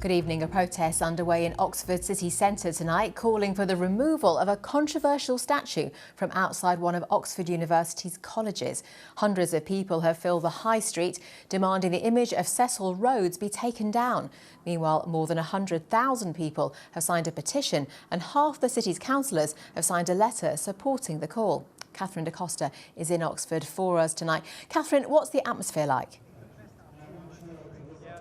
Good evening. A protest underway in Oxford city centre tonight calling for the removal of a controversial statue from outside one of Oxford University's colleges. Hundreds of people have filled the high street demanding the image of Cecil Rhodes be taken down. Meanwhile, more than 100,000 people have signed a petition and half the city's councillors have signed a letter supporting the call. Catherine Da Costa is in Oxford for us tonight. Catherine, what's the atmosphere like?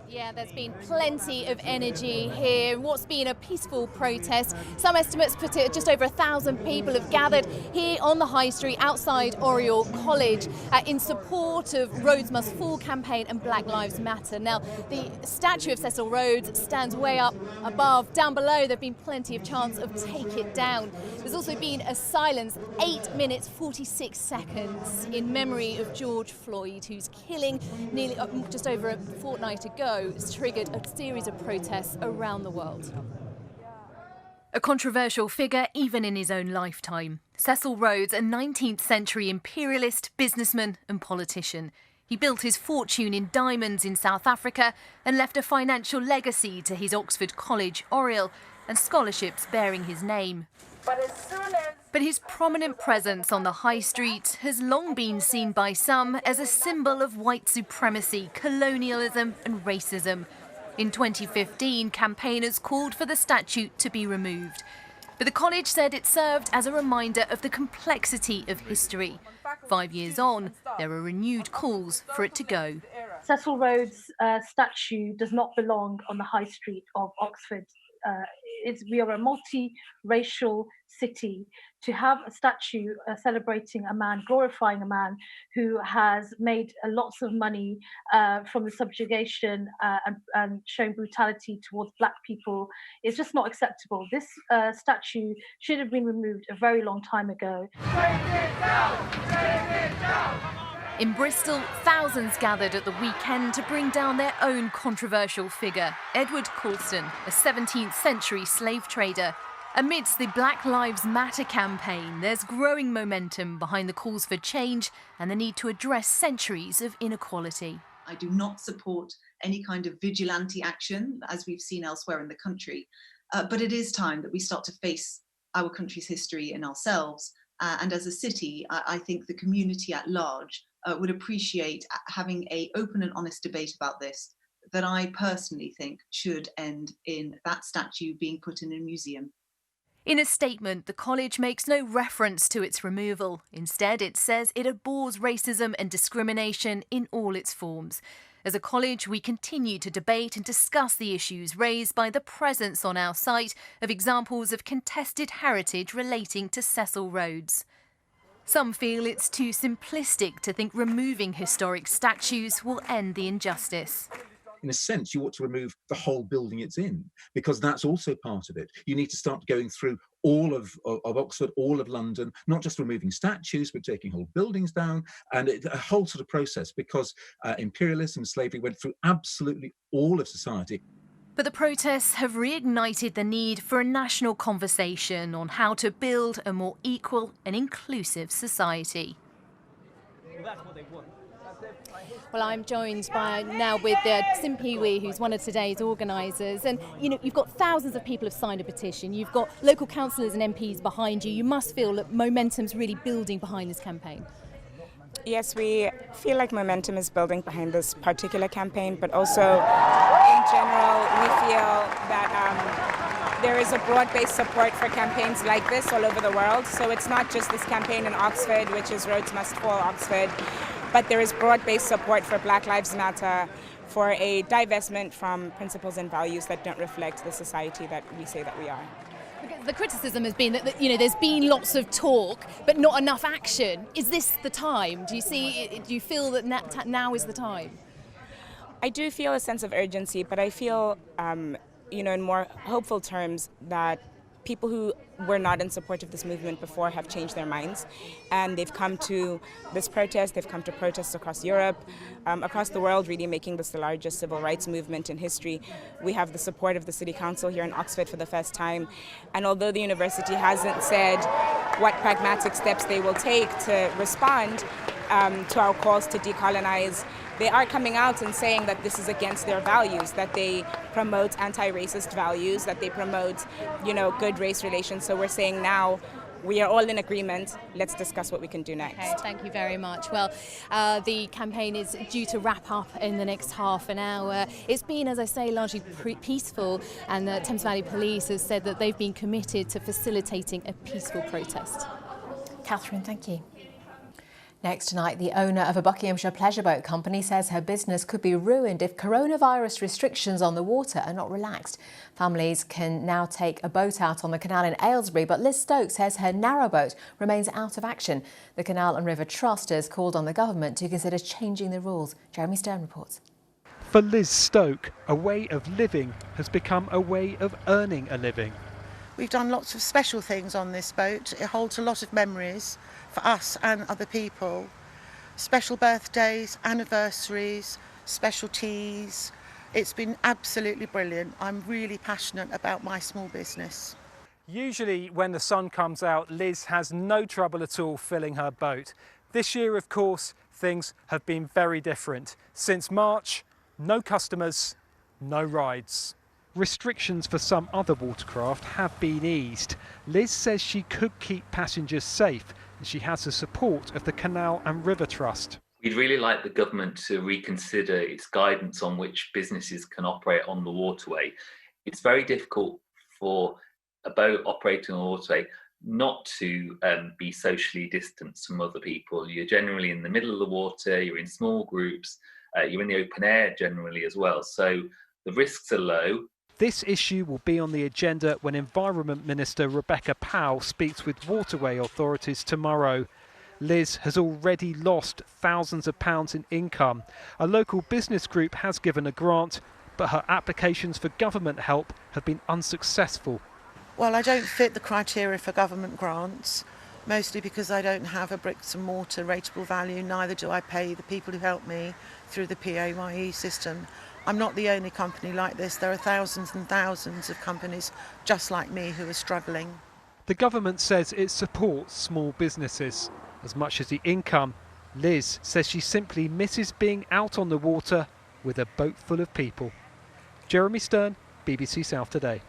Yeah, there's been plenty of energy here. What's been a peaceful protest. Some estimates put it just over 1,000 people have gathered here on the High Street outside Oriel College in support of Rhodes Must Fall campaign and Black Lives Matter. Now, the statue of Cecil Rhodes stands way up above. Down below, there have been plenty of chants of take it down. There's also been a silence, 8 minutes 46 seconds, in memory of George Floyd, whose killing nearly just over a fortnight ago has triggered a series of protests around the world. A controversial figure even in his own lifetime. Cecil Rhodes, a 19th century imperialist, businessman and politician. He built his fortune in diamonds in South Africa and left a financial legacy to his Oxford College, Oriel, and scholarships bearing his name. But his prominent presence on the high street has long been seen by some as a symbol of white supremacy, colonialism and racism. In 2015, campaigners called for the statue to be removed. But the college said it served as a reminder of the complexity of history. 5 years on, there are renewed calls for it to go. Cecil Rhodes' statue does not belong on the high street of Oxford. We are a multi-racial city. To have a statue celebrating a man, glorifying a man who has made lots of money from the subjugation and showing brutality towards black people is just not acceptable. This statue should have been removed a very long time ago. Take it down! Take it down! In Bristol, thousands gathered at the weekend to bring down their own controversial figure, Edward Colston, a 17th century slave trader. Amidst the Black Lives Matter campaign, there's growing momentum behind the calls for change and the need to address centuries of inequality. I do not support any kind of vigilante action, as we've seen elsewhere in the country. But it is time that we start to face our country's history and ourselves. And as a city, I think the community at large would appreciate having an open and honest debate about this, that I personally think should end in that statue being put in a museum. In a statement, the college makes no reference to its removal. Instead, it says it abhors racism and discrimination in all its forms. As a college, we continue to debate and discuss the issues raised by the presence on our site of examples of contested heritage relating to Cecil Rhodes. Some feel it's too simplistic to think removing historic statues will end the injustice. In a sense, you ought to remove the whole building it's in, because that's also part of it. You need to start going through all of Oxford, all of London, not just removing statues, but taking whole buildings down, and a whole sort of process, because imperialism and slavery went through absolutely all of society. But the protests have reignited the need for a national conversation on how to build a more equal and inclusive society. Well, I'm joined now with Simpiwi, who's one of today's organisers. And, you've got thousands of people have signed a petition. You've got local councillors and MPs behind you. You must feel that momentum's really building behind this campaign. Yes, we feel like momentum is building behind this particular campaign, but also in general, we feel that there is a broad-based support for campaigns like this all over the world. So it's not just this campaign in Oxford, which is Rhodes Must Fall Oxford, but there is broad-based support for Black Lives Matter, for a divestment from principles and values that don't reflect the society that we say that we are. The criticism has been that there's been lots of talk, but not enough action. Is this the time? Do you feel that now is the time? I do feel a sense of urgency, but I feel, in more hopeful terms, that people who were not in support of this movement before have changed their minds, and they've come to this protest. They've come to protests across Europe, across the world, really making this the largest civil rights movement in history. We have the support of the City Council here in Oxford for the first time, and although the university hasn't said what pragmatic steps they will take to respond, to our calls to decolonize, they are coming out and saying that this is against their values, that they promote anti-racist values, that they promote, good race relations. So we're saying now, we are all in agreement. Let's discuss what we can do next. Okay, thank you very much. Well, the campaign is due to wrap up in the next half an hour. It's been, as I say, largely peaceful, and the Thames Valley Police has said that they've been committed to facilitating a peaceful protest. Catherine, thank you. Next tonight, the owner of a Buckinghamshire pleasure boat company says her business could be ruined if coronavirus restrictions on the water are not relaxed. Families can now take a boat out on the canal in Aylesbury, but Liz Stokes says her narrowboat remains out of action. The Canal and River Trust has called on the government to consider changing the rules. Jeremy Stern reports. For Liz Stoke, a way of living has become a way of earning a living. We've done lots of special things on this boat. It holds a lot of memories for us and other people. Special birthdays, anniversaries, special teas. It's been absolutely brilliant. I'm really passionate about my small business. Usually when the sun comes out, Liz has no trouble at all filling her boat. This year, of course, things have been very different. Since March, no customers, no rides. Restrictions for some other watercraft have been eased. Liz says she could keep passengers safe, and she has the support of the Canal and River Trust. We'd really like the government to reconsider its guidance on which businesses can operate on the waterway. It's very difficult for a boat operating on the waterway not to be socially distanced from other people. You're generally in the middle of the water, you're in small groups, you're in the open air generally as well. So the risks are low. This issue will be on the agenda when Environment Minister Rebecca Powell speaks with waterway authorities tomorrow. Liz has already lost thousands of pounds in income. A local business group has given a grant, but her applications for government help have been unsuccessful. Well, I don't fit the criteria for government grants, mostly because I don't have a bricks and mortar rateable value, neither do I pay the people who help me through the PAYE system. I'm not the only company like this. There are thousands and thousands of companies just like me who are struggling. The government says it supports small businesses. As much as the income, Liz says she simply misses being out on the water with a boat full of people. Jeremy Stern, BBC South Today.